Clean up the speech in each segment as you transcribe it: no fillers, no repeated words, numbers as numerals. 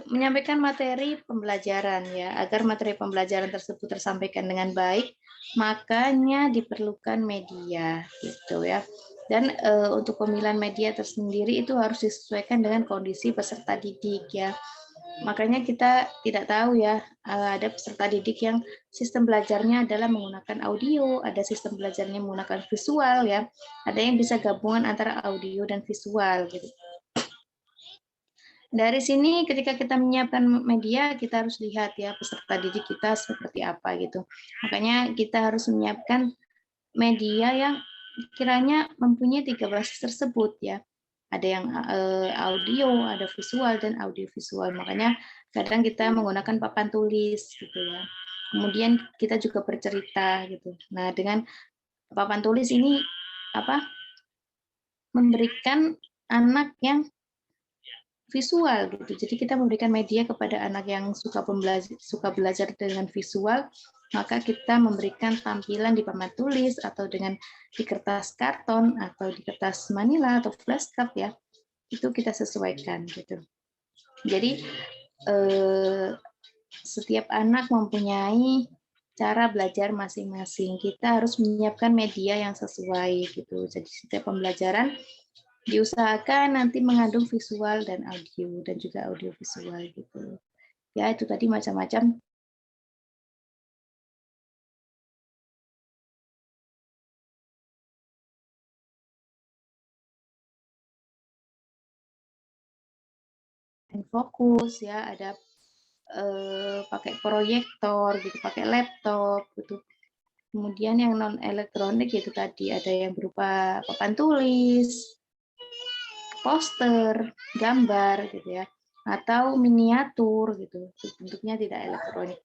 menyampaikan materi pembelajaran ya, agar materi pembelajaran tersebut tersampaikan dengan baik, makanya diperlukan media gitu ya. Dan untuk pemilihan media tersendiri itu harus disesuaikan dengan kondisi peserta didik ya. Makanya kita tidak tahu ya, ada peserta didik yang sistem belajarnya adalah menggunakan audio, ada sistem belajarnya menggunakan visual ya, ada yang bisa gabungan antara audio dan visual gitu. Dari sini ketika kita menyiapkan media, kita harus lihat ya peserta didik kita seperti apa gitu. Makanya kita harus menyiapkan media yang kiranya mempunyai 3 basis tersebut ya. Ada yang audio, ada visual, dan audiovisual. Makanya kadang kita menggunakan papan tulis gitu ya. Kemudian kita juga bercerita gitu. Nah, dengan papan tulis ini memberikan anak yang visual gitu. Jadi kita memberikan media kepada anak yang suka belajar dengan visual, maka kita memberikan tampilan di papan tulis atau dengan di kertas karton atau di kertas manila atau flashcard ya. Itu kita sesuaikan gitu. Jadi setiap anak mempunyai cara belajar masing-masing. Kita harus menyiapkan media yang sesuai gitu. Jadi setiap pembelajaran diusahakan nanti mengandung visual dan audio dan juga audiovisual gitu. Ya itu tadi macam-macam. Fokus ya, ada pakai proyektor gitu, pakai laptop gitu. Kemudian yang non elektronik itu tadi ada yang berupa papan tulis, poster, gambar gitu ya, atau miniatur gitu, bentuknya tidak elektronik.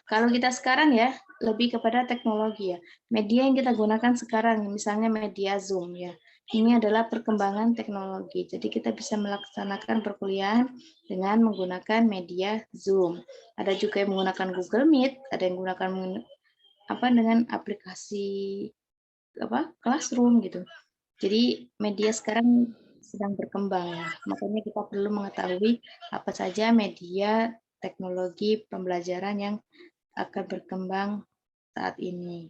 Kalau kita sekarang ya lebih kepada teknologi ya. Media yang kita gunakan sekarang misalnya media Zoom ya. Ini adalah perkembangan teknologi. Jadi kita bisa melaksanakan perkuliahan dengan menggunakan media Zoom. Ada juga yang menggunakan Google Meet, ada yang menggunakan dengan aplikasi Classroom gitu. Jadi media sekarang sedang berkembang ya. Makanya kita perlu mengetahui apa saja media teknologi pembelajaran yang akan berkembang saat ini.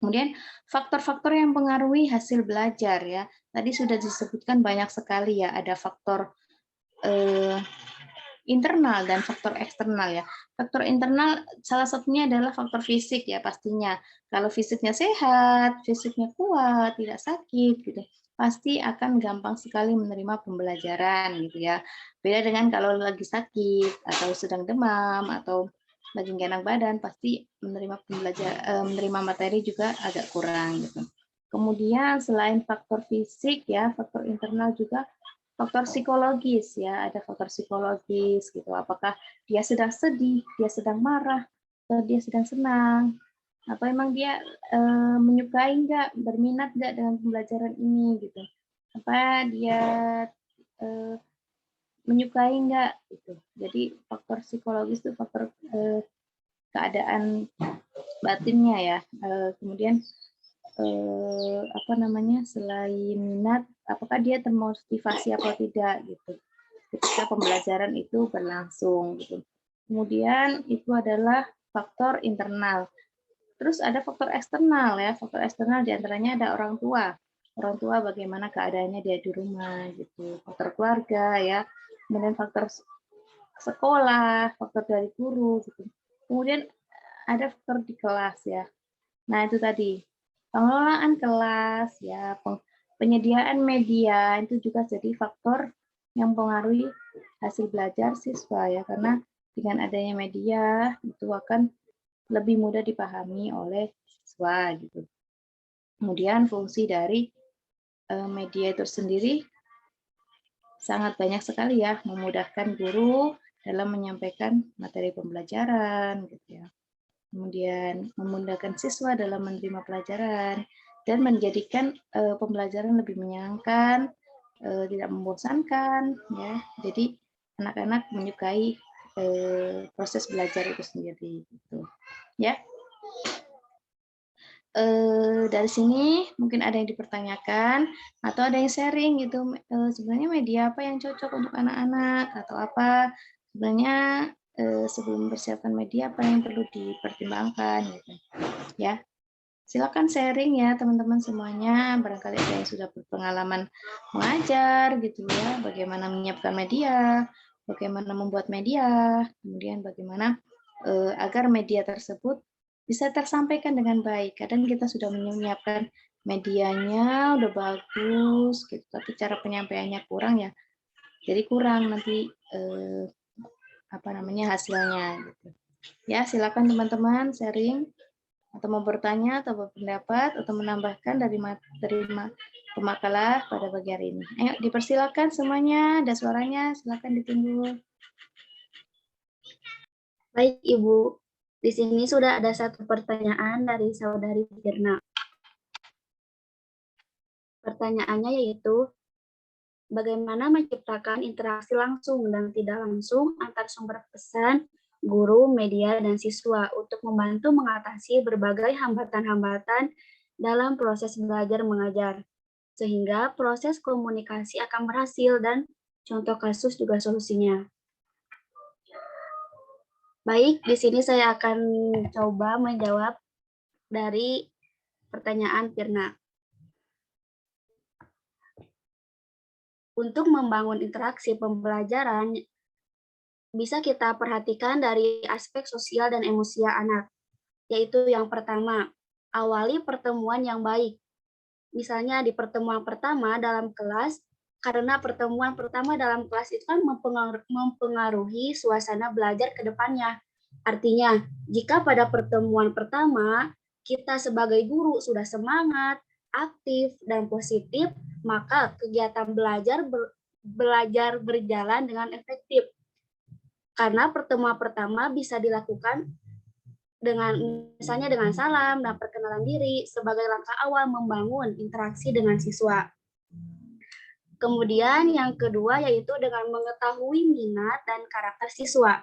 Kemudian faktor-faktor yang mempengaruhi hasil belajar ya. Tadi sudah disebutkan banyak sekali ya. Ada faktor internal dan faktor eksternal ya. Faktor internal salah satunya adalah faktor fisik ya pastinya. Kalau fisiknya sehat, fisiknya kuat, tidak sakit gitu, pasti akan gampang sekali menerima pembelajaran gitu ya. Beda dengan kalau lagi sakit atau sedang demam atau lagi nggak enak badan, pasti menerima materi juga agak kurang gitu. Kemudian selain faktor fisik ya, faktor internal juga faktor psikologis ya, ada faktor psikologis gitu. Apakah dia sedang sedih, dia sedang marah, atau dia sedang senang, atau emang dia menyukai nggak, berminat nggak dengan pembelajaran ini gitu. Apa dia menyukai nggak gitu. Jadi faktor psikologis itu faktor keadaan batinnya ya. Kemudian selain minat, apakah dia termotivasi atau tidak gitu ketika pembelajaran itu berlangsung gitu. Kemudian itu adalah faktor internal. Terus ada faktor eksternal ya. Faktor eksternal diantaranya ada orang tua. Orang tua bagaimana keadaannya dia di rumah gitu. Faktor keluarga ya. Kemudian faktor sekolah, faktor dari guru gitu. Kemudian ada faktor di kelas ya. Nah, itu tadi pengelolaan kelas ya, penyediaan media itu juga jadi faktor yang mempengaruhi hasil belajar siswa ya, karena dengan adanya media itu akan lebih mudah dipahami oleh siswa gitu. Kemudian fungsi dari media itu sendiri sangat banyak sekali ya, memudahkan guru dalam menyampaikan materi pembelajaran gitu ya. Kemudian memudahkan siswa dalam menerima pelajaran dan menjadikan pembelajaran lebih menyenangkan, tidak membosankan ya. Jadi anak-anak menyukai proses belajar itu sendiri gitu. Ya. dari sini mungkin ada yang dipertanyakan atau ada yang sharing gitu, sebenarnya media apa yang cocok untuk anak-anak atau apa sebenarnya sebelum mempersiapkan media apa yang perlu dipertimbangkan gitu ya. Silakan sharing ya teman-teman semuanya, barangkali ada yang sudah berpengalaman mengajar gitu ya, bagaimana menyiapkan media, bagaimana membuat media, kemudian bagaimana agar media tersebut bisa tersampaikan dengan baik. Kadang kita sudah menyiapkan medianya udah bagus gitu, tapi cara penyampaiannya kurang ya. Jadi kurang nanti hasilnya gitu. Ya, silakan teman-teman sharing atau mau bertanya atau berpendapat atau menambahkan dari materi pemakalah pada pagi hari ini. Ayo dipersilakan semuanya, ada suaranya, silakan ditunggu. Baik, Ibu. Di sini sudah ada satu pertanyaan dari Saudari Firna. Pertanyaannya yaitu, bagaimana menciptakan interaksi langsung dan tidak langsung antar sumber pesan, guru, media, dan siswa untuk membantu mengatasi berbagai hambatan-hambatan dalam proses belajar mengajar, sehingga proses komunikasi akan berhasil dan contoh kasus juga solusinya. Baik, di sini saya akan coba menjawab dari pertanyaan Firna. Untuk membangun interaksi pembelajaran, bisa kita perhatikan dari aspek sosial dan emosi anak, yaitu yang pertama, awali pertemuan yang baik. Misalnya di pertemuan pertama dalam kelas, karena pertemuan pertama dalam kelas itu kan mempengaruhi suasana belajar ke depannya. Artinya, jika pada pertemuan pertama kita sebagai guru sudah semangat, aktif, dan positif, maka kegiatan belajar berjalan dengan efektif. Karena pertemuan pertama bisa dilakukan dengan misalnya dengan salam dan perkenalan diri sebagai langkah awal membangun interaksi dengan siswa. Kemudian yang kedua yaitu dengan mengetahui minat dan karakter siswa.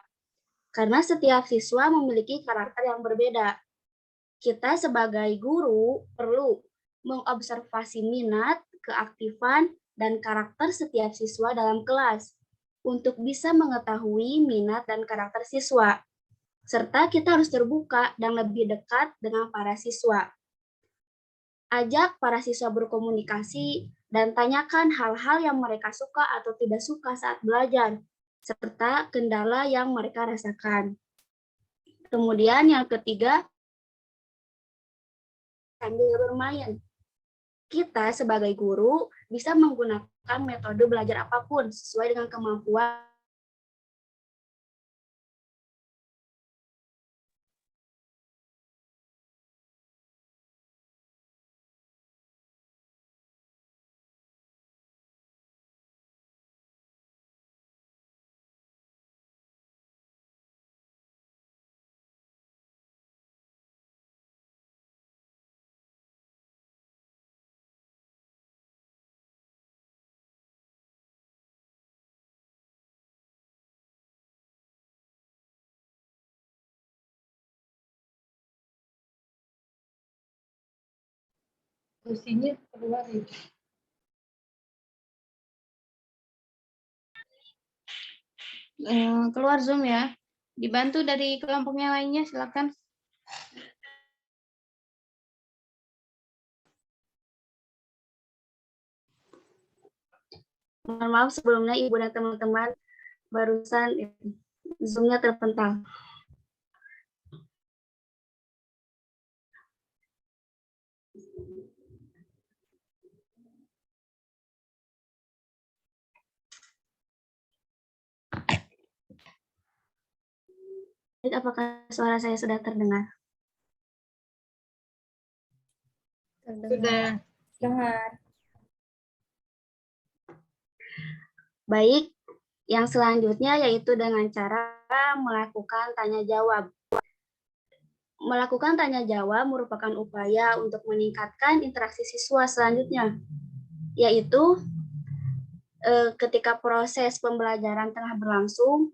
Karena setiap siswa memiliki karakter yang berbeda. Kita sebagai guru perlu mengobservasi minat, keaktifan, dan karakter setiap siswa dalam kelas untuk bisa mengetahui minat dan karakter siswa. Serta kita harus terbuka dan lebih dekat dengan para siswa. Ajak para siswa berkomunikasi dan tanyakan hal-hal yang mereka suka atau tidak suka saat belajar, serta kendala yang mereka rasakan. Kemudian yang ketiga, sambil bermain. Kita sebagai guru bisa menggunakan metode belajar apapun sesuai dengan kemampuan. Kursinya keluar ya. Keluar Zoom ya. Dibantu dari kelompoknya lainnya, silakan. Mohon maaf sebelumnya Ibu dan teman-teman, barusan Zoom-nya terpental. Apakah suara saya sudah terdengar? Sudah dengar. Baik, yang selanjutnya yaitu dengan cara melakukan tanya jawab. Melakukan tanya jawab merupakan upaya untuk meningkatkan interaksi siswa selanjutnya, yaitu ketika proses pembelajaran tengah berlangsung,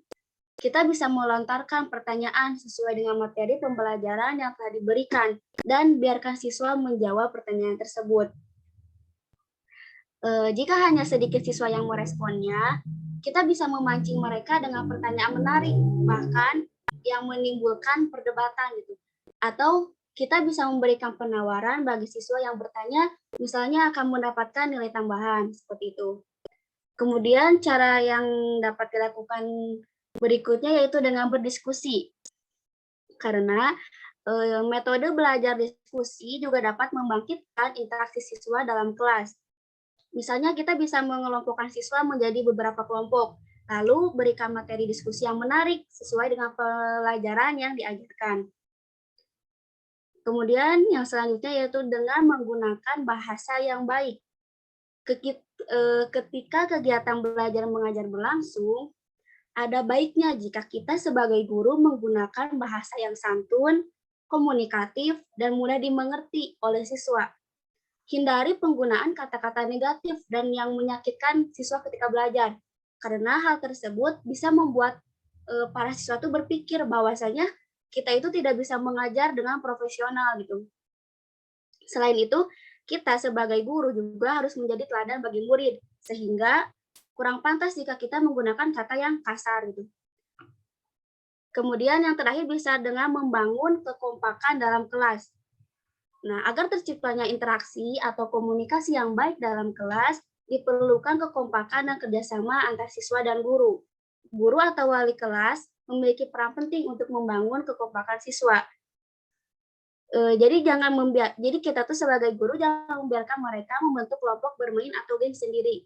kita bisa melontarkan pertanyaan sesuai dengan materi pembelajaran yang telah diberikan dan biarkan siswa menjawab pertanyaan tersebut. Jika hanya sedikit siswa yang meresponnya, kita bisa memancing mereka dengan pertanyaan menarik, bahkan yang menimbulkan perdebatan gitu. Atau kita bisa memberikan penawaran bagi siswa yang bertanya, misalnya akan mendapatkan nilai tambahan, seperti itu. Kemudian cara yang dapat dilakukan berikutnya yaitu dengan berdiskusi. Karena metode belajar diskusi juga dapat membangkitkan interaksi siswa dalam kelas. Misalnya kita bisa mengelompokkan siswa menjadi beberapa kelompok, lalu berikan materi diskusi yang menarik sesuai dengan pelajaran yang diajarkan. Kemudian yang selanjutnya yaitu dengan menggunakan bahasa yang baik. Ketika kegiatan belajar mengajar berlangsung, ada baiknya jika kita sebagai guru menggunakan bahasa yang santun, komunikatif, dan mudah dimengerti oleh siswa. Hindari penggunaan kata-kata negatif dan yang menyakitkan siswa ketika belajar, karena hal tersebut bisa membuat para siswa itu berpikir bahwasanya kita itu tidak bisa mengajar dengan profesional gitu. Selain itu, kita sebagai guru juga harus menjadi teladan bagi murid, sehingga kurang pantas jika kita menggunakan kata yang kasar gitu. Kemudian yang terakhir bisa dengan membangun kekompakan dalam kelas. Nah, agar terciptanya interaksi atau komunikasi yang baik dalam kelas, diperlukan kekompakan dan kerjasama antar siswa dan guru. Guru atau wali kelas memiliki peran penting untuk membangun kekompakan siswa. Jadi kita tuh sebagai guru jangan membiarkan mereka membentuk kelompok bermain atau game sendiri.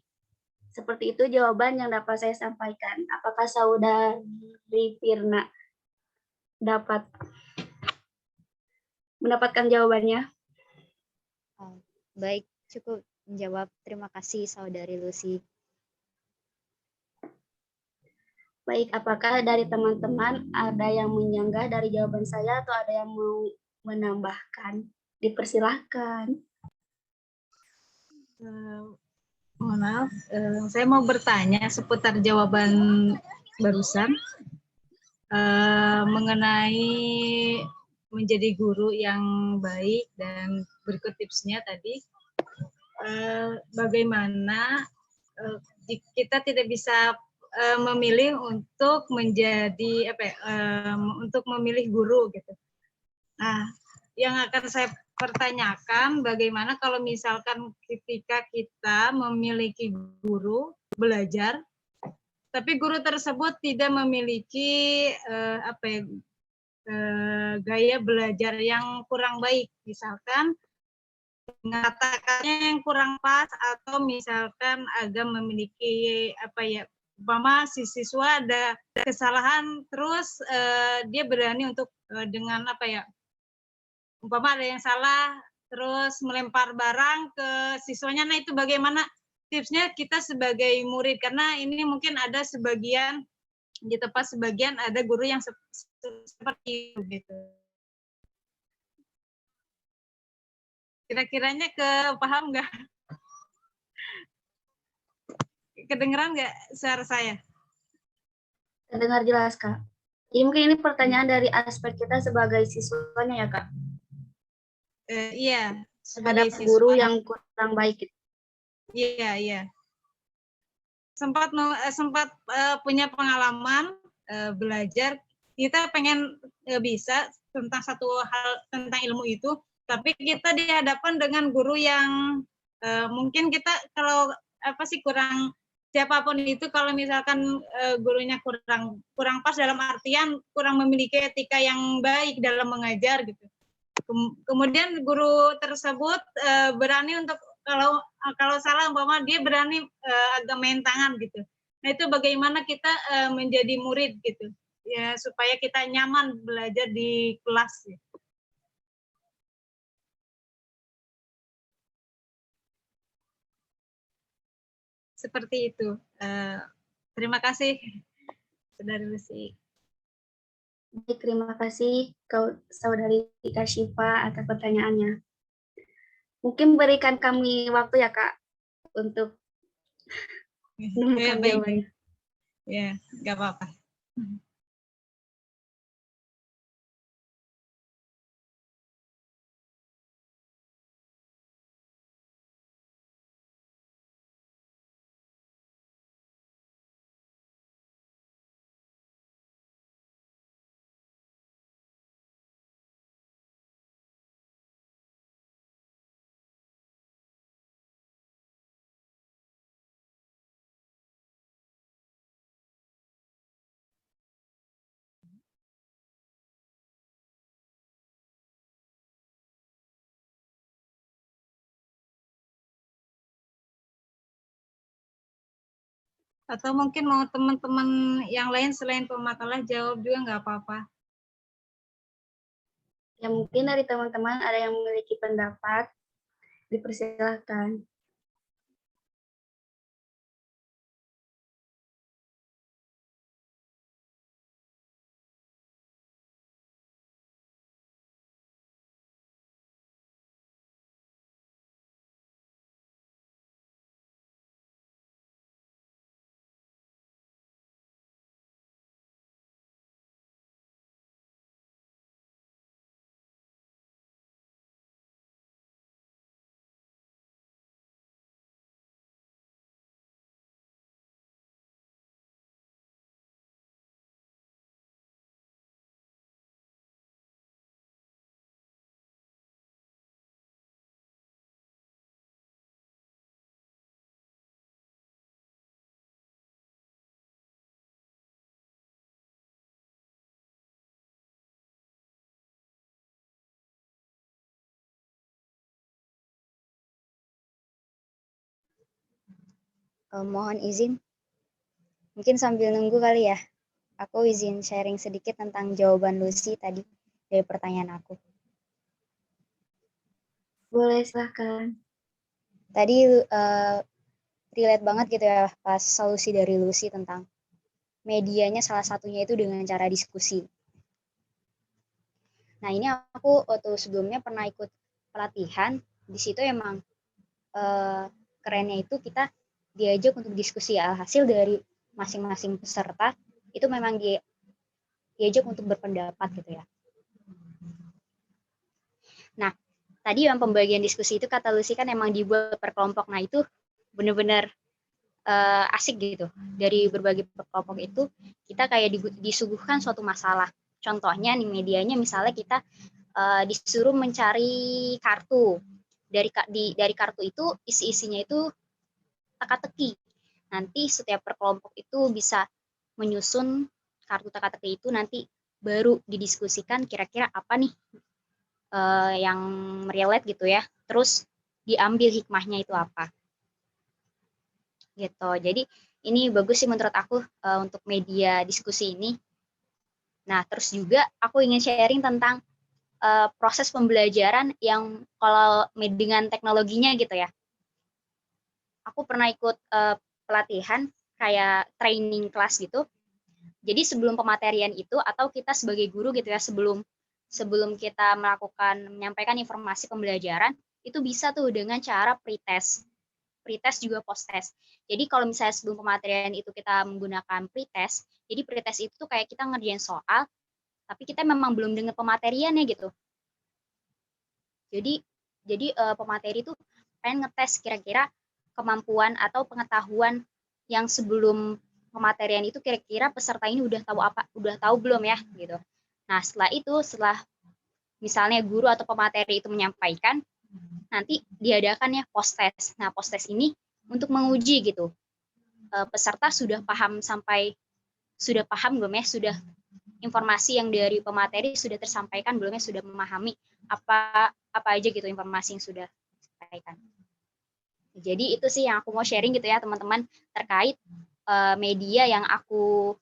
Seperti itu jawaban yang dapat saya sampaikan. Apakah saudari Firna dapat mendapatkan jawabannya? Baik, cukup menjawab. Terima kasih saudari Lucy. Baik, apakah dari teman-teman ada yang menyanggah dari jawaban saya atau ada yang mau menambahkan? Dipersilahkan. Mohon maaf, saya mau bertanya seputar jawaban barusan mengenai menjadi guru yang baik dan berikut tipsnya tadi. Bagaimana kita tidak bisa memilih untuk menjadi untuk memilih guru gitu. Nah, yang akan saya pertanyakan bagaimana kalau misalkan ketika kita memiliki guru belajar, tapi guru tersebut tidak memiliki gaya belajar yang kurang baik, misalkan mengatakannya yang kurang pas atau misalkan agak memiliki umpama si siswa ada kesalahan terus dia berani untuk dengan umpama ada yang salah terus melempar barang ke siswanya. Nah, itu bagaimana tipsnya kita sebagai murid, karena ini mungkin ada sebagian di tempat sebagian ada guru yang seperti itu gitu. Kira-kiranya paham nggak? Kedengeran nggak suara saya? Terdengar jelas, Kak. Jadi mungkin ini pertanyaan dari aspek kita sebagai siswanya ya, Kak? Iya, terhadap guru yang kurang baik. Iya. Sempat punya pengalaman belajar, kita pengen bisa tentang satu hal tentang ilmu itu, tapi kita dihadapkan dengan guru yang mungkin kita kalau kurang, siapapun itu kalau misalkan gurunya kurang pas dalam artian kurang memiliki etika yang baik dalam mengajar gitu. Kemudian guru tersebut berani untuk kalau salah umpama dia berani agak main tangan gitu. Nah, itu bagaimana kita menjadi murid gitu ya, supaya kita nyaman belajar di kelas gitu. Seperti itu. Terima kasih Saudari Lucy. Baik, terima kasih Saudari Kashifa atas pertanyaannya. Mungkin berikan kami waktu ya, Kak, untuk menemukan jawabannya. Ya, nggak apa-apa. Atau mungkin mau teman-teman yang lain selain pemakalah jawab juga nggak apa-apa. Ya mungkin dari teman-teman ada yang memiliki pendapat, dipersilahkan. Mohon izin, mungkin sambil nunggu kali ya. Aku izin sharing sedikit tentang jawaban Lucy tadi dari pertanyaan aku. Boleh, silahkan. Tadi relate banget gitu ya pas solusi dari Lucy tentang medianya salah satunya itu dengan cara diskusi. Nah ini aku waktu sebelumnya pernah ikut pelatihan, di situ emang kerennya itu kita diajak untuk diskusi, alhasil dari masing-masing peserta itu memang diajak untuk berpendapat gitu ya. Nah tadi yang pembagian diskusi itu kata Lucy kan emang dibuat per kelompok, nah itu benar-benar asik gitu. Dari berbagai kelompok itu kita kayak disuguhkan suatu masalah. Contohnya nih medianya misalnya kita disuruh mencari kartu. Dari kartu itu isi-isinya itu teka-teki. Nanti setiap per kelompok itu bisa menyusun kartu teka-teki itu, nanti baru didiskusikan kira-kira apa nih yang relate gitu ya. Terus diambil hikmahnya itu apa. Gitu. Jadi ini bagus sih menurut aku untuk media diskusi ini. Nah, terus juga aku ingin sharing tentang proses pembelajaran yang kalau dengan teknologinya gitu ya. Aku pernah ikut pelatihan kayak training class gitu. Jadi sebelum pematerian itu atau kita sebagai guru gitu ya, sebelum kita menyampaikan informasi pembelajaran, itu bisa tuh dengan cara pretest. Pretest juga post-test. Jadi kalau misalnya sebelum pematerian itu kita menggunakan pretest, jadi pretest itu kayak kita ngerjain soal, tapi kita memang belum dengar pemateriannya gitu. Jadi pemateri itu pengen ngetes kira-kira kemampuan atau pengetahuan yang sebelum pematerian itu kira-kira peserta ini udah tahu belum ya gitu. Nah setelah misalnya guru atau pemateri itu menyampaikan, nanti diadakan ya post test. Nah post test ini untuk menguji gitu peserta sudah paham belum ya, sudah informasi yang dari pemateri sudah tersampaikan belum ya, sudah memahami apa aja gitu informasi yang sudah disampaikan. Jadi itu sih yang aku mau sharing gitu ya teman-teman terkait media yang aku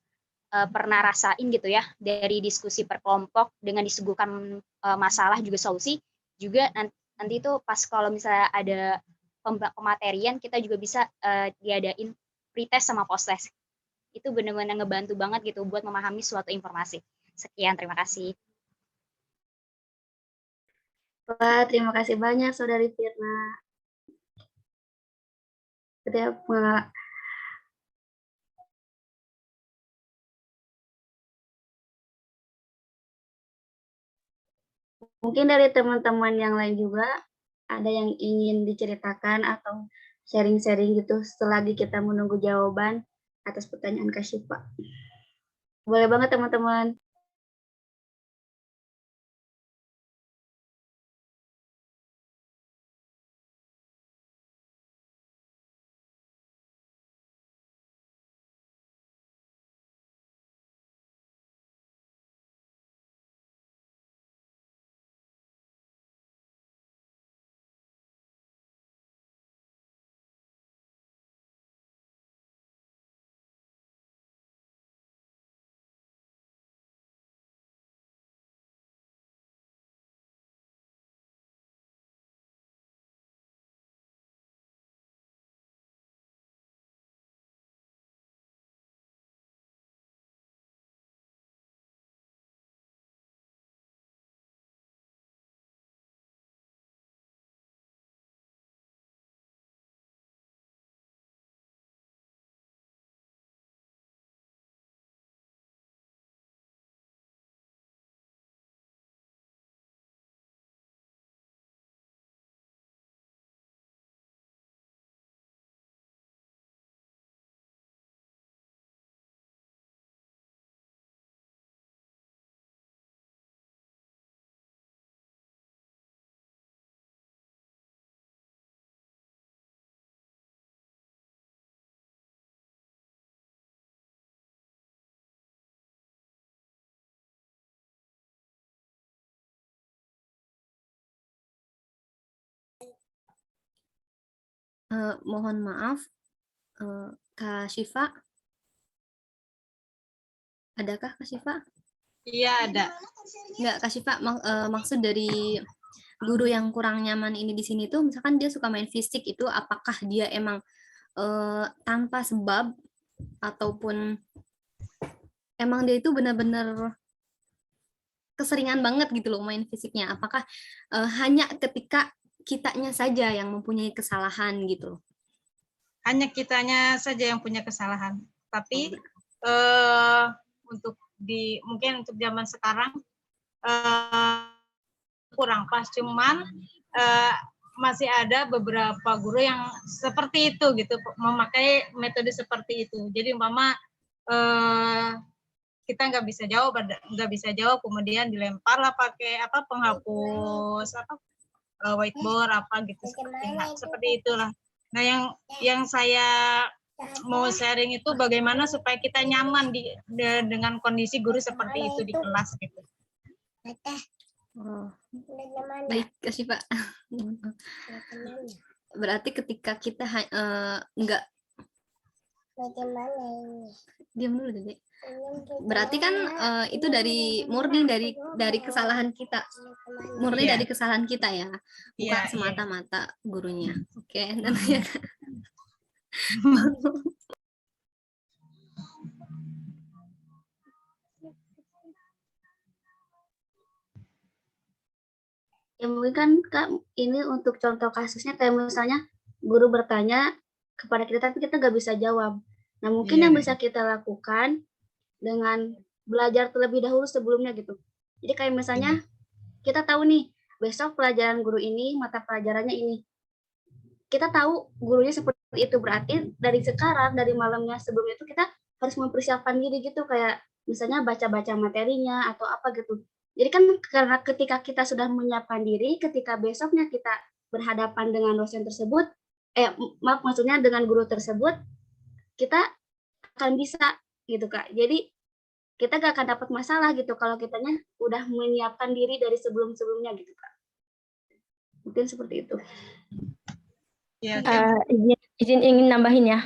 pernah rasain gitu ya, dari diskusi per kelompok dengan disuguhkan masalah juga solusi, juga nanti itu pas kalau misalnya ada pematerian kita juga bisa diadain pretest sama post-test. Itu benar-benar ngebantu banget gitu buat memahami suatu informasi. Sekian, terima kasih. Wah, terima kasih banyak Saudari Firna. Mungkin dari teman-teman yang lain juga ada yang ingin diceritakan atau sharing-sharing gitu selagi kita menunggu jawaban atas pertanyaan Kak Syifa. Boleh banget teman-teman. Mohon maaf, Kak Syifa, adakah Kak Syifa? Iya, ada. Enggak, Kak Syifa, maksud dari guru yang kurang nyaman ini di sini tuh, misalkan dia suka main fisik itu, apakah dia emang tanpa sebab ataupun emang dia itu benar-benar keseringan banget gitu loh main fisiknya? Apakah hanya ketika kitanya saja yang mempunyai kesalahan gitu loh? Hanya kitanya saja yang punya kesalahan. Tapi mungkin untuk zaman sekarang kurang pas, cuman masih ada beberapa guru yang seperti itu gitu, memakai metode seperti itu. Jadi umpama kita nggak bisa jawab, kemudian dilemparlah pakai penghapus whiteboard gitu, seperti itulah. Nah, yang saya mau sharing itu bagaimana supaya kita nyaman dengan kondisi guru seperti itu di kelas gitu. Oh, baik Kak Syifa. Berarti ketika kita nggak diam dulu Dede. Berarti kan itu dari murni dari kesalahan kita, dari kesalahan kita ya, bukan semata-mata gurunya. Oke, nanti ya. Ya mungkin kan Kak, ini untuk contoh kasusnya kayak misalnya guru bertanya kepada kita tapi kita nggak bisa jawab. Nah mungkin yang bisa kita lakukan dengan belajar terlebih dahulu sebelumnya gitu. Jadi kayak misalnya kita tahu nih besok pelajaran guru ini, mata pelajarannya ini. Kita tahu gurunya seperti itu, berarti dari sekarang, dari malamnya sebelumnya itu kita harus mempersiapkan diri gitu, kayak misalnya baca-baca materinya atau apa gitu. Jadi kan karena ketika kita sudah menyiapkan diri, ketika besoknya kita berhadapan dengan dosen tersebut, maksudnya dengan guru tersebut, kita akan bisa gitu Kak. Jadi kita gak akan dapat masalah gitu kalau kitanya udah menyiapkan diri dari sebelum-sebelumnya gitu Kak. Mungkin seperti itu. Ya, izin ingin nambahin ya.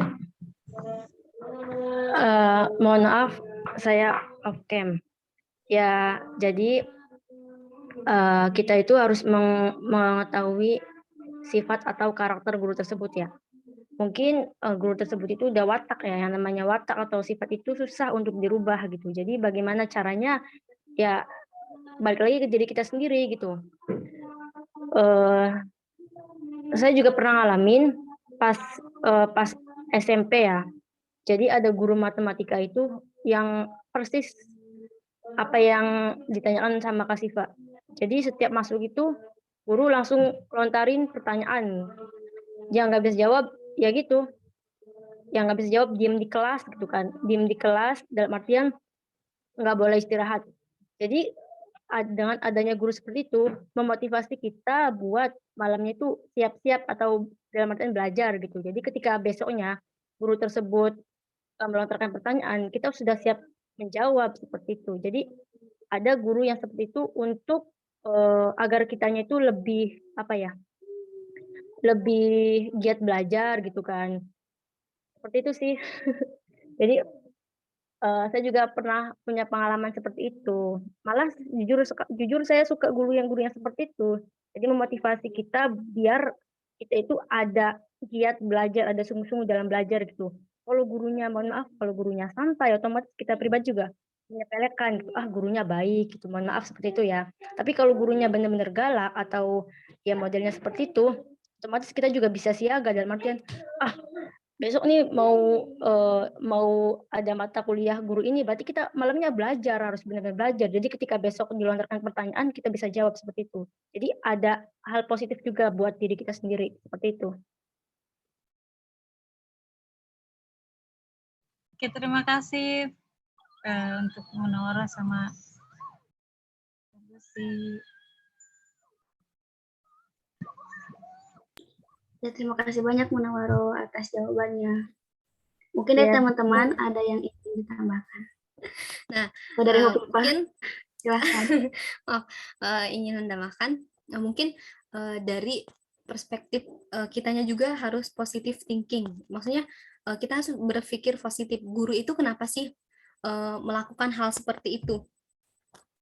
Mohon maaf, saya off cam. Ya, jadi kita itu harus mengetahui sifat atau karakter guru tersebut ya. Mungkin guru tersebut itu udah watak ya, yang namanya watak atau sifat itu susah untuk dirubah gitu. Jadi bagaimana caranya ya balik lagi ke diri kita sendiri gitu. Saya juga pernah ngalamin pas SMP ya. Jadi ada guru matematika itu yang persis apa yang ditanyakan sama Kak Syifa. Jadi setiap masuk itu guru langsung lontarin pertanyaan. Yang nggak bisa jawab ya gitu. Yang nggak bisa jawab diem di kelas gitu kan. Diem di kelas dalam artian nggak boleh istirahat. Jadi dengan adanya guru seperti itu memotivasi kita buat malamnya itu siap-siap atau dalam artian belajar gitu. Jadi ketika besoknya guru tersebut melontarkan pertanyaan, kita sudah siap menjawab seperti itu. Jadi ada guru yang seperti itu untuk agar kitanya itu lebih lebih giat belajar gitu kan. Seperti itu sih. Jadi saya juga pernah punya pengalaman seperti itu. Malah jujur saya suka guru yang seperti itu. Jadi memotivasi kita biar kita itu ada giat belajar, ada sungguh-sungguh dalam belajar gitu. Kalau gurunya, mohon maaf, kalau gurunya santai, otomatis kita pribadi juga menyepelekan gitu. Gurunya baik gitu, mohon maaf seperti itu ya. Tapi kalau gurunya benar-benar galak atau ya modelnya seperti itu, otomatis kita juga bisa siaga dalam artian besok nih mau ada mata kuliah guru ini, berarti kita malamnya belajar, harus benar-benar belajar. Jadi ketika besok dilontarkan pertanyaan, kita bisa jawab seperti itu. Jadi ada hal positif juga buat diri kita sendiri, seperti itu. Oke, terima kasih untuk Munawwarah sama si. Ya, terima kasih banyak Munawwaroh atas jawabannya. Mungkin ya teman-teman ada yang ingin ditambahkan. Nah, dari mungkin silahkan. ingin menambahkan, mungkin dari perspektif kitanya juga harus positive thinking. Maksudnya kita harus berpikir positif. Guru itu kenapa sih melakukan hal seperti itu,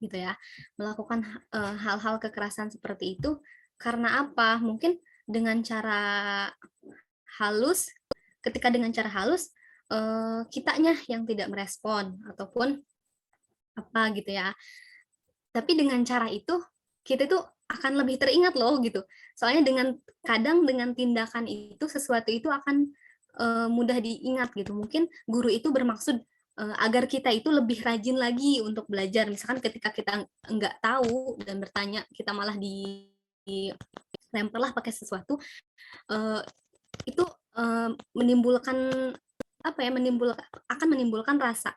gitu ya? Melakukan hal-hal kekerasan seperti itu karena apa? Mungkin dengan cara halus, ketika dengan cara halus kitanya yang tidak merespon ataupun apa gitu ya. Tapi dengan cara itu kita tuh akan lebih teringat loh gitu. Soalnya kadang dengan tindakan itu sesuatu itu akan mudah diingat gitu. Mungkin guru itu bermaksud agar kita itu lebih rajin lagi untuk belajar. Misalkan ketika kita nggak tahu dan bertanya, kita malah dilemparlah pakai sesuatu, itu menimbulkan apa ya? Akan menimbulkan rasa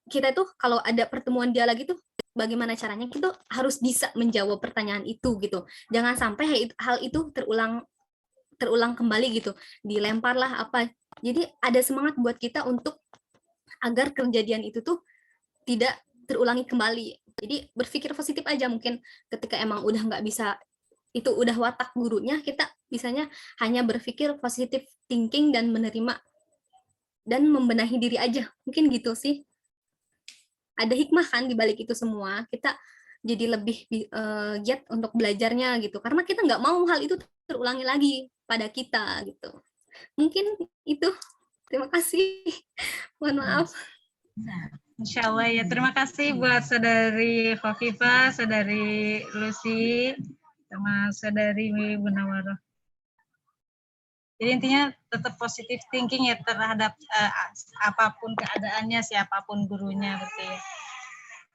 kita tuh kalau ada pertemuan dia lagi tuh bagaimana caranya kita harus bisa menjawab pertanyaan itu gitu. Jangan sampai hal itu terulang kembali gitu. Dilemparlah apa. Jadi ada semangat buat kita untuk agar kejadian itu tuh tidak terulangi kembali. Jadi berpikir positif aja, mungkin ketika emang udah nggak bisa, itu udah watak gurunya, kita bisanya hanya berpikir positif thinking dan menerima dan membenahi diri aja. Mungkin gitu sih. Ada hikmah kan di balik itu semua. Kita jadi lebih giat untuk belajarnya gitu. Karena kita nggak mau hal itu terulangi lagi pada kita gitu. Mungkin itu. Terima kasih. Mohon maaf. Insya Allah ya. Terima kasih buat Saudari Khofifah, Saudari Lucy, sama Saudari Gunawaroh. Jadi intinya tetap positive thinking ya terhadap apapun keadaannya, siapapun gurunya gitu ya.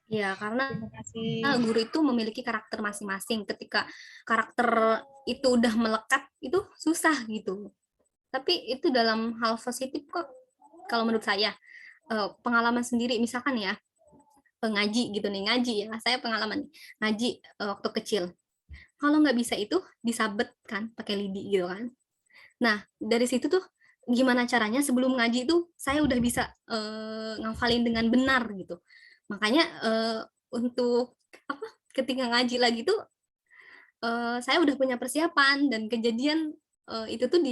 Ya, karena Terima kasih. guru itu memiliki karakter masing-masing. Ketika karakter itu udah melekat, itu susah gitu. Tapi itu dalam hal positif kok, kalau menurut saya. Pengalaman sendiri, misalkan ya, ngaji gitu nih, ngaji ya. Saya pengalaman ngaji waktu kecil. Kalau nggak bisa itu, disabet kan, pakai lidi gitu kan. Nah, dari situ tuh gimana caranya sebelum ngaji itu saya udah bisa ngafalin dengan benar gitu. Makanya untuk apa ketika ngaji lagi tuh saya udah punya persiapan dan kejadian itu tuh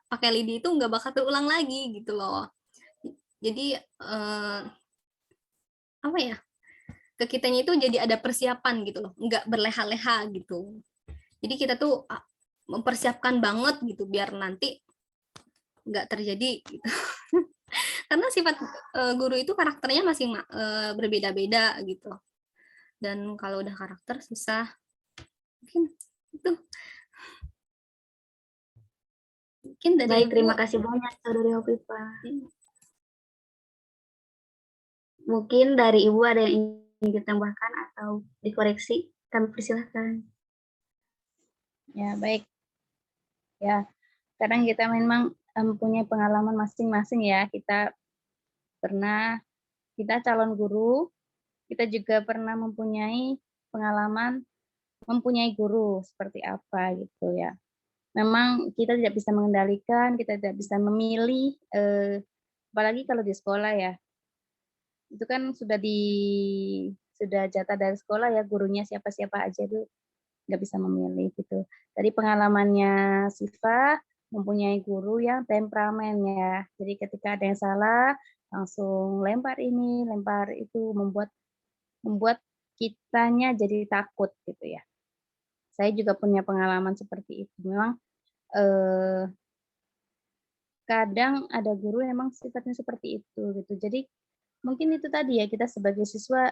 pakai lidi itu nggak bakal terulang lagi gitu loh. Jadi apa ya, ke kitanya itu jadi ada persiapan gitu loh, nggak berleha-leha gitu. Jadi kita tuh mempersiapkan banget gitu biar nanti nggak terjadi gitu. Karena sifat guru itu karakternya masih berbeda-beda gitu. Dan kalau udah karakter susah. Mungkin itu. Mungkin dari Baik, Ibu. terima kasih banyak Saudari Khofifah. Mungkin dari Ibu ada yang ingin ditambahkan atau dikoreksi, kami persilahkan. Ya, baik. Ya, kadang kita memang mempunyai pengalaman masing-masing ya. Kita calon guru, kita juga pernah mempunyai pengalaman mempunyai guru seperti apa gitu ya. Memang kita tidak bisa mengendalikan, kita tidak bisa memilih, apalagi kalau di sekolah ya. Itu kan sudah jatah dari sekolah ya, gurunya siapa-siapa aja itu nggak bisa memilih gitu. Tadi pengalamannya Siva mempunyai guru yang temperamen ya. Jadi ketika ada yang salah langsung lempar ini, lempar itu, membuat kitanya jadi takut gitu ya. Saya juga punya pengalaman seperti itu. Memang kadang ada guru memang sifatnya seperti itu gitu. Jadi mungkin itu tadi ya, kita sebagai siswa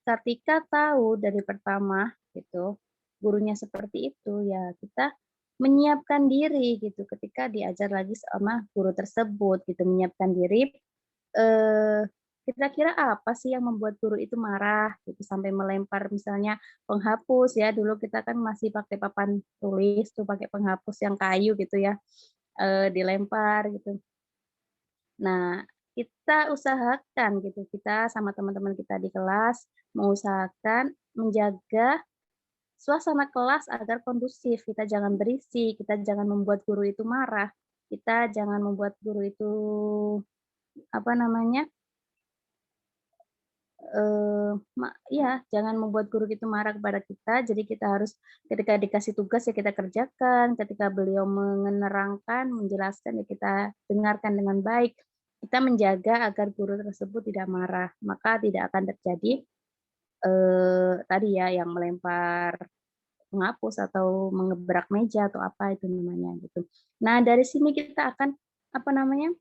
ketika tahu dari pertama gitu gurunya seperti itu, ya kita menyiapkan diri gitu ketika diajar lagi sama guru tersebut gitu, menyiapkan diri kira-kira apa sih yang membuat guru itu marah gitu sampai melempar misalnya penghapus ya, dulu kita kan masih pakai papan tulis tuh, pakai penghapus yang kayu gitu ya, dilempar gitu. Nah, kita usahakan gitu, kita sama teman-teman kita di kelas mengusahakan menjaga suasana kelas agar kondusif. Kita jangan berisik, kita jangan membuat guru itu marah, kita jangan membuat guru itu apa namanya, ya jangan membuat guru itu marah kepada kita. Jadi kita harus ketika dikasih tugas ya kita kerjakan, ketika beliau menerangkan, menjelaskan ya kita dengarkan dengan baik. Kita menjaga agar guru tersebut tidak marah, maka tidak akan terjadi tadi ya yang melempar menghapus atau mengebrak meja atau apa itu namanya gitu. Nah, dari sini kita akan apa namanya?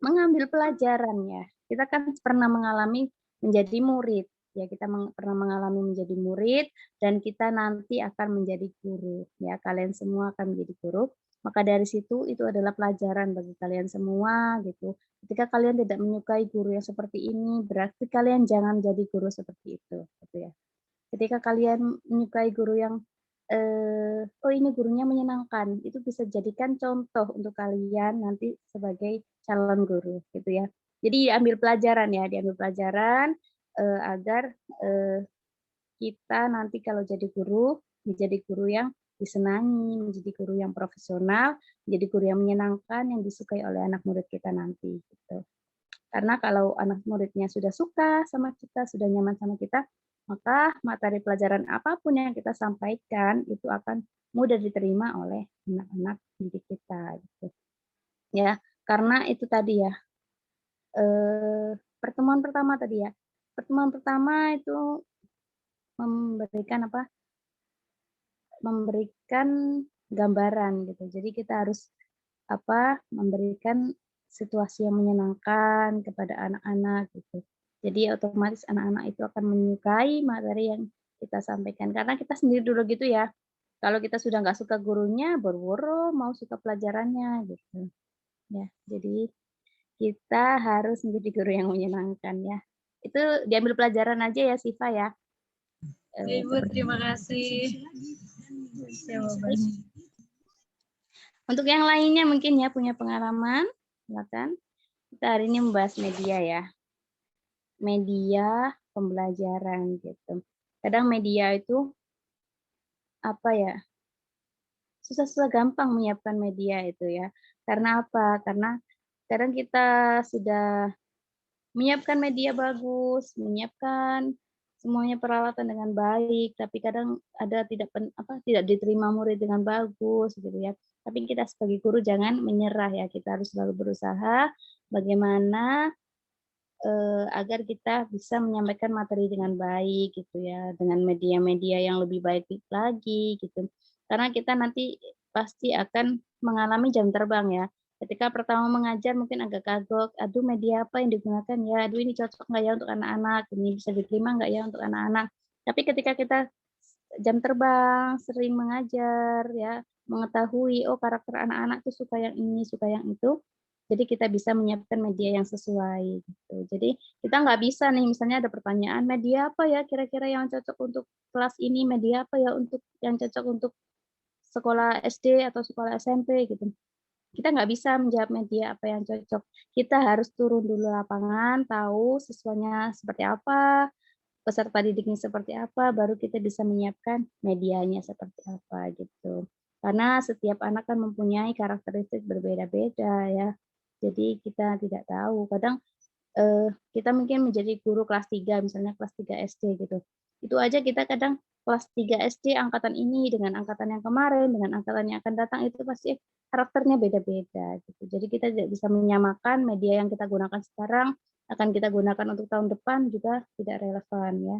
Mengambil pelajaran ya. Kita kan pernah mengalami menjadi murid, ya kita pernah mengalami menjadi murid dan kita nanti akan menjadi guru, ya kalian semua akan menjadi guru. Maka dari situ itu adalah pelajaran bagi kalian semua gitu. Ketika kalian tidak menyukai guru yang seperti ini, berarti kalian jangan jadi guru seperti itu, gitu ya. Ketika kalian menyukai guru yang oh ini gurunya menyenangkan, itu bisa jadikan contoh untuk kalian nanti sebagai calon guru gitu ya. Jadi diambil pelajaran ya, diambil pelajaran agar kita nanti kalau jadi guru, menjadi guru yang disenangi, menjadi guru yang profesional, menjadi guru yang menyenangkan, yang disukai oleh anak murid kita nanti gitu. Karena kalau anak muridnya sudah suka sama kita, sudah nyaman sama kita, maka materi pelajaran apapun yang kita sampaikan itu akan mudah diterima oleh anak-anak didik kita gitu. Ya, karena itu tadi ya, pertemuan pertama tadi ya. Pertemuan pertama itu memberikan apa? Memberikan gambaran gitu. Jadi kita harus apa? Memberikan situasi yang menyenangkan kepada anak-anak gitu. Jadi otomatis anak-anak itu akan menyukai materi yang kita sampaikan. Karena kita sendiri dulu gitu ya. Kalau kita sudah nggak suka gurunya, boro-boro mau suka pelajarannya gitu. Ya, jadi kita harus menjadi guru yang menyenangkan ya. Itu diambil pelajaran aja ya Siva ya. Ya, Ibu, terima kasih jawabannya. Untuk yang lainnya mungkin ya punya pengalaman, silakan. Kita hari ini membahas media ya. Media pembelajaran gitu. Kadang media itu apa ya? Susah-susah gampang menyiapkan media itu ya. Karena apa? Karena kadang kita sudah menyiapkan media bagus, menyiapkan semuanya peralatan dengan baik, tapi kadang ada tidak diterima murid dengan bagus gitu ya. Tapi kita sebagai guru jangan menyerah ya, kita harus selalu berusaha bagaimana agar kita bisa menyampaikan materi dengan baik gitu ya, dengan media-media yang lebih baik lagi gitu. Karena kita nanti pasti akan mengalami jam terbang ya. Ketika pertama mengajar mungkin agak kagok, aduh media apa yang digunakan ya, aduh ini cocok nggak ya untuk anak-anak, ini bisa diterima nggak ya untuk anak-anak. Tapi ketika kita jam terbang, sering mengajar ya, mengetahui oh karakter anak-anak tuh suka yang ini, suka yang itu, jadi kita bisa menyiapkan media yang sesuai gitu. Jadi kita nggak bisa nih misalnya ada pertanyaan media apa ya kira-kira yang cocok untuk kelas ini, media apa ya untuk yang cocok untuk sekolah SD atau sekolah SMP gitu. Kita nggak bisa menjawab media apa yang cocok. Kita harus turun dulu lapangan, tahu siswanya seperti apa, peserta didiknya seperti apa, baru kita bisa menyiapkan medianya seperti apa gitu. Karena setiap anak kan mempunyai karakteristik berbeda-beda ya. Jadi kita tidak tahu. Kadang kita mungkin menjadi guru kelas 3 misalnya kelas 3 SD gitu. Itu aja kita kadang kelas 3 SD angkatan ini dengan angkatan yang kemarin, dengan angkatan yang akan datang itu pasti karakternya beda-beda gitu. Jadi kita tidak bisa menyamakan media yang kita gunakan sekarang akan kita gunakan untuk tahun depan juga tidak relevan ya.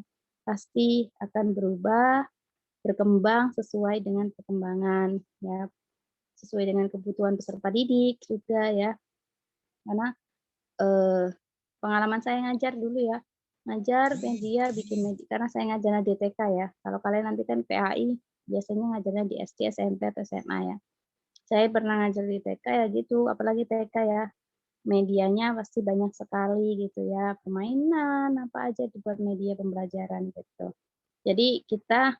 Pasti akan berubah, berkembang sesuai dengan perkembangan ya, sesuai dengan kebutuhan peserta didik juga ya. Karena pengalaman saya ngajar dulu ya, ngajar media, bikin media, karena saya ngajarnya di TK ya. Kalau kalian nanti kan PAI, biasanya ngajarnya di SD, SMP, atau SMA ya. Saya pernah ngajar di TK ya gitu, apalagi TK ya. Medianya pasti banyak sekali gitu ya, permainan, apa aja dibuat media pembelajaran gitu. Jadi kita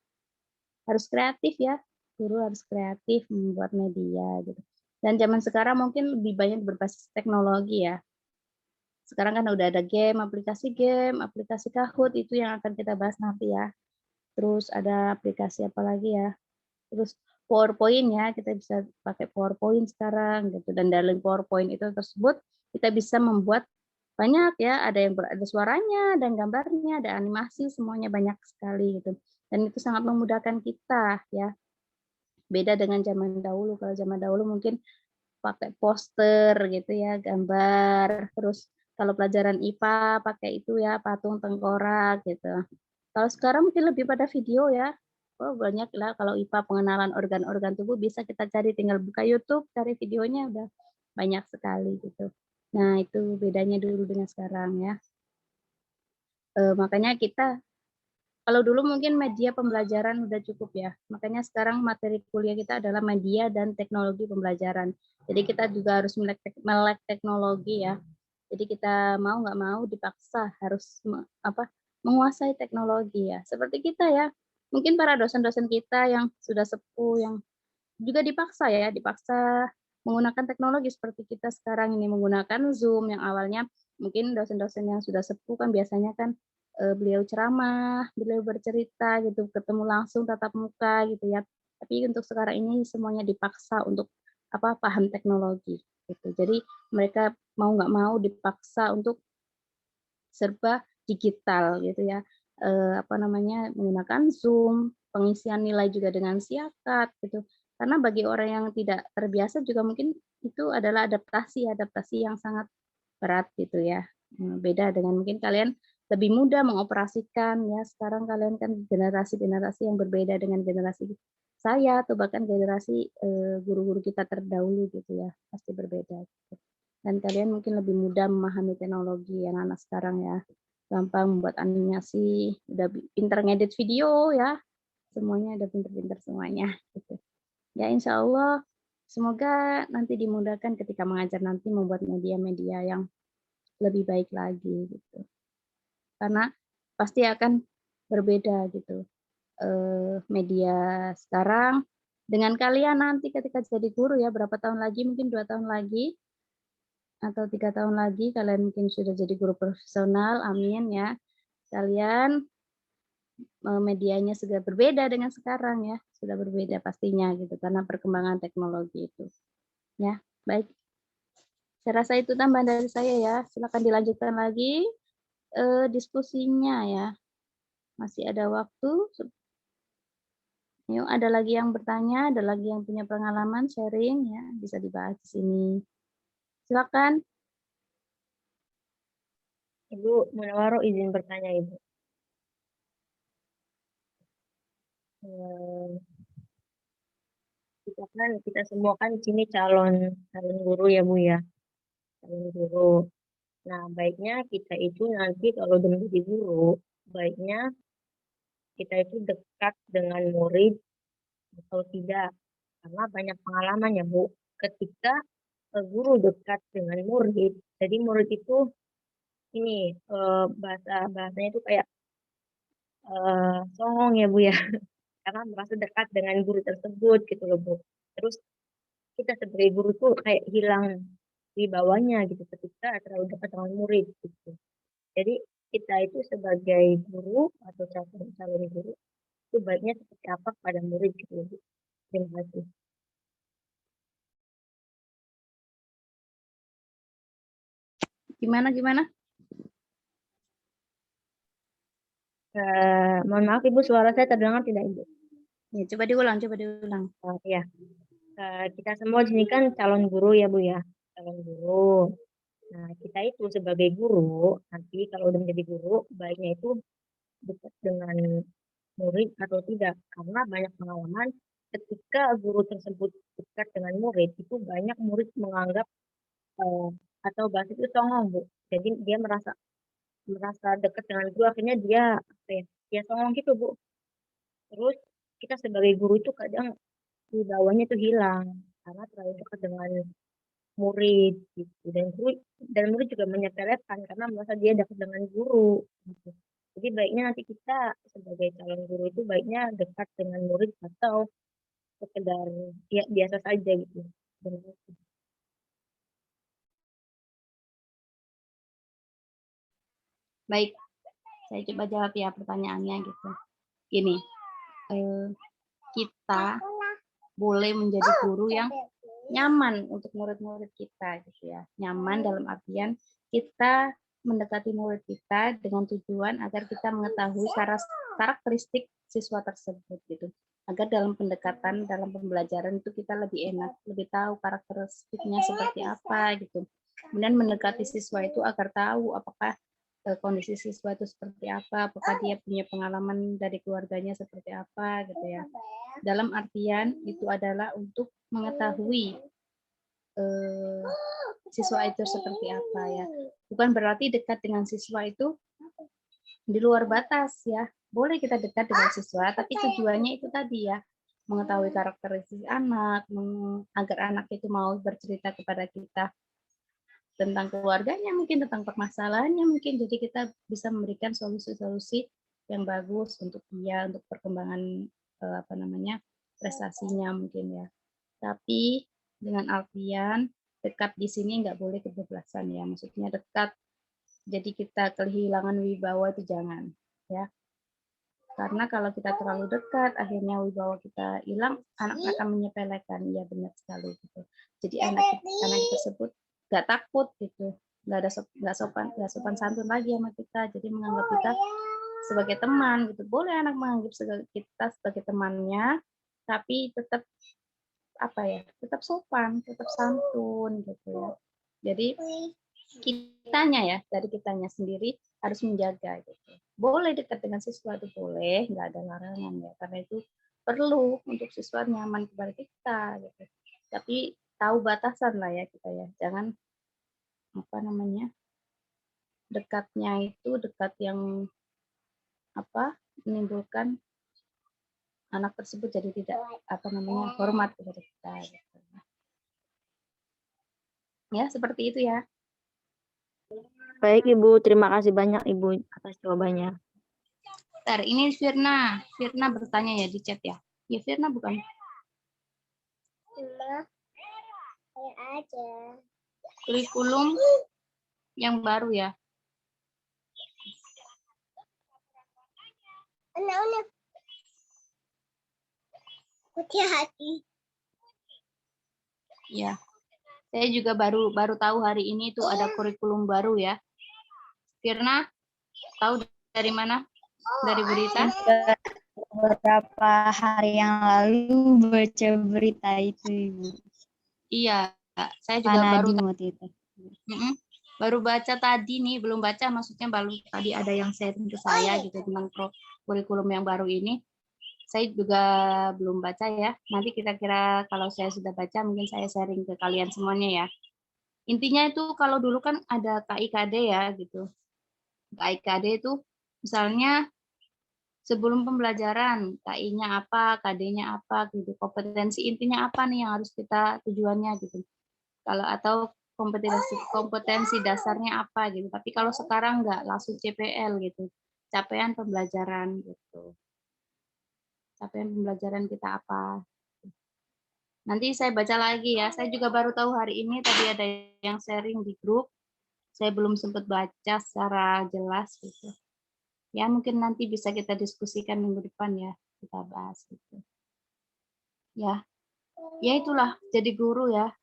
harus kreatif ya, guru harus kreatif membuat media gitu. Dan zaman sekarang mungkin lebih banyak berbasis teknologi ya. Sekarang kan udah ada game, aplikasi Kahoot itu yang akan kita bahas nanti ya. Terus ada aplikasi apa lagi ya? Terus PowerPoint ya, kita bisa pakai PowerPoint sekarang gitu. Dan dalam PowerPoint itu tersebut kita bisa membuat banyak ya, ada yang ada suaranya, ada gambarnya, ada animasi, semuanya banyak sekali gitu. Dan itu sangat memudahkan kita ya. Beda dengan zaman dahulu. Kalau zaman dahulu mungkin pakai poster gitu ya, gambar. Terus kalau pelajaran IPA pakai itu ya, patung tengkorak gitu. Kalau sekarang mungkin lebih pada video ya. Oh, banyak lah kalau IPA pengenalan organ-organ tubuh bisa kita cari, tinggal buka YouTube, cari videonya udah banyak sekali gitu. Nah, itu bedanya dulu dengan sekarang ya. Makanya kita kalau dulu mungkin media pembelajaran udah cukup ya. Makanya sekarang materi kuliah kita adalah media dan teknologi pembelajaran. Jadi kita juga harus melek teknologi ya. Jadi kita mau nggak mau dipaksa harus menguasai teknologi ya. Seperti kita ya. Mungkin para dosen-dosen kita yang sudah sepuh, yang juga dipaksa ya, dipaksa menggunakan teknologi seperti kita sekarang ini menggunakan Zoom yang awalnya mungkin dosen-dosen yang sudah sepuh kan biasanya kan beliau ceramah, beliau bercerita gitu, ketemu langsung tatap muka gitu ya. Tapi untuk sekarang ini semuanya dipaksa untuk paham teknologi gitu. Jadi mereka mau nggak mau dipaksa untuk serba digital gitu ya. Menggunakan Zoom, pengisian nilai juga dengan siakat gitu. Karena bagi orang yang tidak terbiasa juga mungkin itu adalah adaptasi yang sangat berat gitu ya. Beda dengan mungkin kalian lebih mudah mengoperasikan ya. Sekarang kalian kan generasi-generasi yang berbeda dengan generasi saya atau bahkan generasi guru-guru kita terdahulu gitu ya. Pasti berbeda gitu. Dan kalian mungkin lebih mudah memahami teknologi anak-anak sekarang ya. Gampang membuat animasi, udah pinter ngedit video ya. Semuanya udah pinter-pinter semuanya gitu. Ya insya Allah semoga nanti dimudahkan ketika mengajar nanti membuat media-media yang lebih baik lagi gitu. Karena pasti akan berbeda gitu. Media sekarang dengan kalian nanti ketika jadi guru ya berapa tahun lagi, mungkin 2 tahun lagi atau 3 tahun lagi kalian mungkin sudah jadi guru profesional, amin ya. Kalian medianya sudah berbeda dengan sekarang ya, sudah berbeda pastinya gitu karena perkembangan teknologi itu. Ya, baik. Saya rasa itu tambahan dari saya ya. Silakan dilanjutkan lagi diskusinya ya. Masih ada waktu. Yuk, ada lagi yang bertanya, ada lagi yang punya pengalaman sharing ya, bisa dibahas di sini. Silakan. Ibu Munawaro izin bertanya, Ibu. Kita semua kan di sini calon guru ya Bu ya, calon guru. Nah baiknya kita itu nanti kalau udah menjadi guru, baiknya kita itu dekat dengan murid atau tidak, karena banyak pengalaman ya Bu. Ketika guru dekat dengan murid, jadi murid itu ini bahasanya itu kayak songong ya Bu ya, karena merasa dekat dengan guru tersebut gitu loh Bu. Terus kita sebagai guru tuh kayak hilang di bawahnya gitu ketika terlalu dekat dengan murid gitu. Jadi kita itu sebagai guru atau calon guru itu baiknya seperti apa pada murid gitu loh Bu. Terima kasih. Gimana? Mohon maaf Ibu, suara saya terdengar tidak Ibu? Ya, coba diulang. Ya. Kita semua di sini kan calon guru ya Bu ya, calon guru. Nah, kita itu sebagai guru, nanti kalau udah menjadi guru, baiknya itu dekat dengan murid atau tidak. Karena banyak pengalaman ketika guru tersebut dekat dengan murid, itu banyak murid menganggap atau bahasa itu songong, Bu. Jadi dia merasa dekat dengan guru, akhirnya dia songong gitu, Bu. Terus kita sebagai guru itu kadang di bawahnya itu hilang karena terlalu dekat dengan murid gitu, dan murid juga menyepelekan karena merasa dia dekat dengan guru gitu. Jadi baiknya nanti kita sebagai calon guru itu baiknya dekat dengan murid atau sekedar ya biasa saja gitu. Baik, saya coba jawab ya pertanyaannya gitu. Gini, kita boleh menjadi guru yang nyaman untuk murid-murid kita gitu ya. Nyaman dalam artian kita mendekati murid kita dengan tujuan agar kita mengetahui karakteristik siswa tersebut gitu. Agar dalam pendekatan, dalam pembelajaran itu kita lebih enak, lebih tahu karakteristiknya seperti apa gitu. Kemudian mendekati siswa itu agar tahu apakah kondisi siswa itu seperti apa, apakah dia punya pengalaman dari keluarganya seperti apa gitu ya. Dalam artian itu adalah untuk mengetahui siswa itu seperti apa ya. Bukan berarti dekat dengan siswa itu di luar batas ya. Boleh kita dekat dengan siswa, tapi tujuannya itu tadi ya, mengetahui karakteristik anak, agar anak itu mau bercerita kepada kita tentang keluarganya, mungkin tentang permasalahannya, mungkin jadi kita bisa memberikan solusi-solusi yang bagus untuk dia, untuk perkembangan prestasinya mungkin ya. Tapi dengan artian dekat di sini nggak boleh kebablasan ya, maksudnya dekat jadi kita kehilangan wibawa itu jangan ya. Karena kalau kita terlalu dekat, akhirnya wibawa kita hilang, anak akan menyepelekan. Ya benar sekali gitu. Jadi anak tersebut nggak takut gitu, nggak sopan santun lagi sama kita. Jadi menganggap kita sebagai teman gitu. Boleh anak menganggap kita sebagai temannya, tapi tetap tetap sopan, tetap santun gitu ya. Jadi dari kitanya sendiri harus menjaga gitu. Boleh dekat dengan siswa itu boleh, nggak ada larangan ya, karena itu perlu untuk siswa nyaman kepada kita gitu. Tapi tahu batasan lah ya kita ya, jangan dekatnya itu dekat yang menimbulkan anak tersebut jadi tidak hormat kepada kita gitu. Ya seperti itu ya. Baik Ibu, terima kasih banyak Ibu atas jawabannya. Bentar, ini Firna bertanya ya di chat ya. Ya Firna bukan? aja. Kurikulum yang baru ya. Anak-anak. Hati-hati. Ya. Saya juga baru tahu hari ini tuh ada kurikulum baru ya. Firna, tahu dari mana? Dari berita? Beberapa hari yang lalu baca berita itu, Ibu. Iya, saya juga baru waktu itu. Baru baca tadi nih, belum baca maksudnya baru tadi ada yang sharing ke saya gitu tentang kurikulum yang baru ini. Saya juga belum baca ya. Nanti kira-kira kalau saya sudah baca mungkin saya sharing ke kalian semuanya ya. Intinya itu kalau dulu kan ada KIKD ya gitu. KIKD itu misalnya sebelum pembelajaran, KI-nya apa, KD-nya apa gitu. Kompetensi intinya apa nih yang harus kita tujuannya gitu. Kalau atau kompetensi dasarnya apa gitu. Tapi kalau sekarang enggak, langsung CPL gitu. Capaian pembelajaran gitu. Capaian pembelajaran kita apa. Nanti saya baca lagi ya. Saya juga baru tahu hari ini tadi ada yang sharing di grup. Saya belum sempat baca secara jelas gitu. Ya mungkin nanti bisa kita diskusikan minggu depan ya. Kita bahas gitu. Ya. Ya itulah jadi guru ya.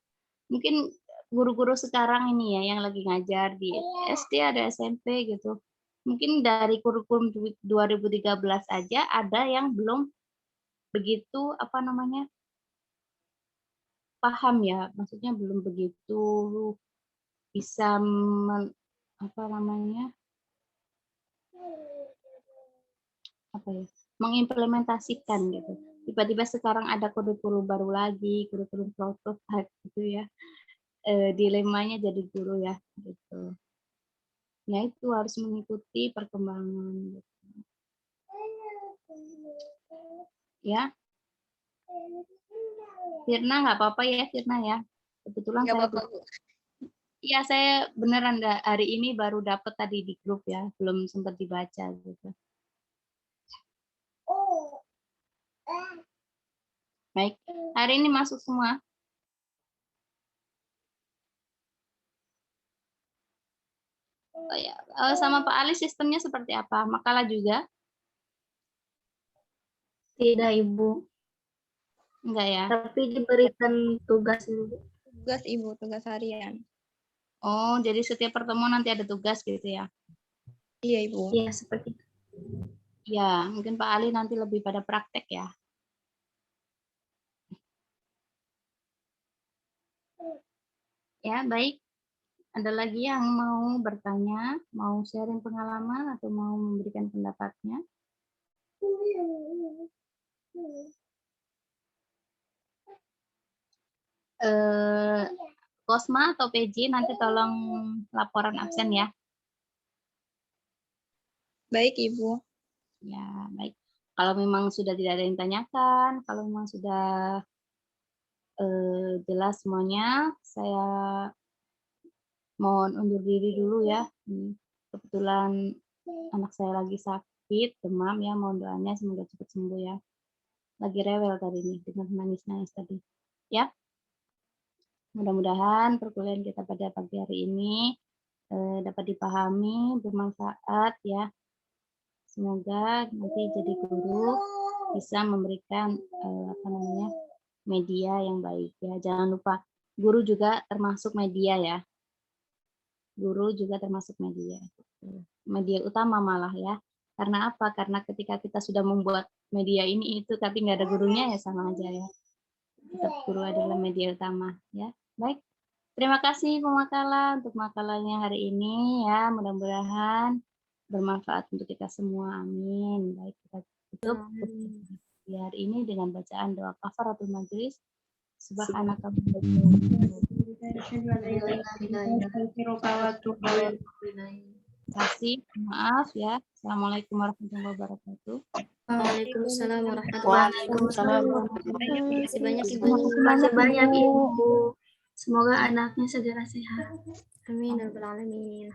Mungkin guru-guru sekarang ini ya yang lagi ngajar di SD ada SMP gitu. Mungkin dari kurikulum 2013 aja ada yang belum begitu paham ya, maksudnya belum begitu bisa mengimplementasikan gitu. Tiba-tiba sekarang ada kurikulum baru lagi, kurikulum prototype gitu ya. Dilemanya jadi guru ya gitu. Ya itu harus mengikuti perkembangan gitu. Ya. Firna nggak apa-apa ya Firna ya. Kebetulan saya beneran hari ini baru dapat tadi di grup ya, belum sempat dibaca gitu. Baik, hari ini masuk semua. Oh ya, sama Pak Ali sistemnya seperti apa? Makalah juga? Tidak, Ibu. Enggak ya? Tapi diberikan tugas, Ibu. Tugas Ibu, tugas harian. Oh, jadi setiap pertemuan nanti ada tugas gitu ya? Iya, Ibu. Iya, seperti itu. Ya, mungkin Pak Ali nanti lebih pada praktek ya. Ya, baik. Ada lagi yang mau bertanya, mau sharing pengalaman atau mau memberikan pendapatnya? Kosma atau PJ nanti tolong laporan absen ya. Baik, Ibu. Ya, baik. Kalau memang sudah tidak ada yang tanyakan, kalau memang sudah jelas semuanya, saya mohon undur diri dulu ya. Kebetulan anak saya lagi sakit, demam ya, mohon doanya semoga cepat sembuh ya. Lagi rewel tadi nih, dengan nangis-nangis tadi. Ya, mudah-mudahan perkuliahan kita pada pagi hari ini dapat dipahami, bermanfaat ya. Semoga nanti jadi guru bisa memberikan media yang baik ya. Jangan lupa guru juga termasuk media ya. Guru juga termasuk media. Media utama malah ya. Karena apa? Karena ketika kita sudah membuat media ini itu tapi nggak ada gurunya ya sama aja ya. Tetap guru adalah media utama ya. Baik. Terima kasih pemakalah untuk makalahnya hari ini ya. Mudah-mudahan bermanfaat untuk kita semua. Amin. Baik, kita tutup di hari ini dengan bacaan doa kafaratul majelis. Subhanaka kasih, maaf ya. Assalamualaikum warahmatullahi wabarakatuh. Waalaikumsalam warahmatullahi wabarakatuh. Terima kasih banyak Ibu. Terima kasih banyak Ibu. Semoga anaknya segera sehat. Amin ya rabbal alamin.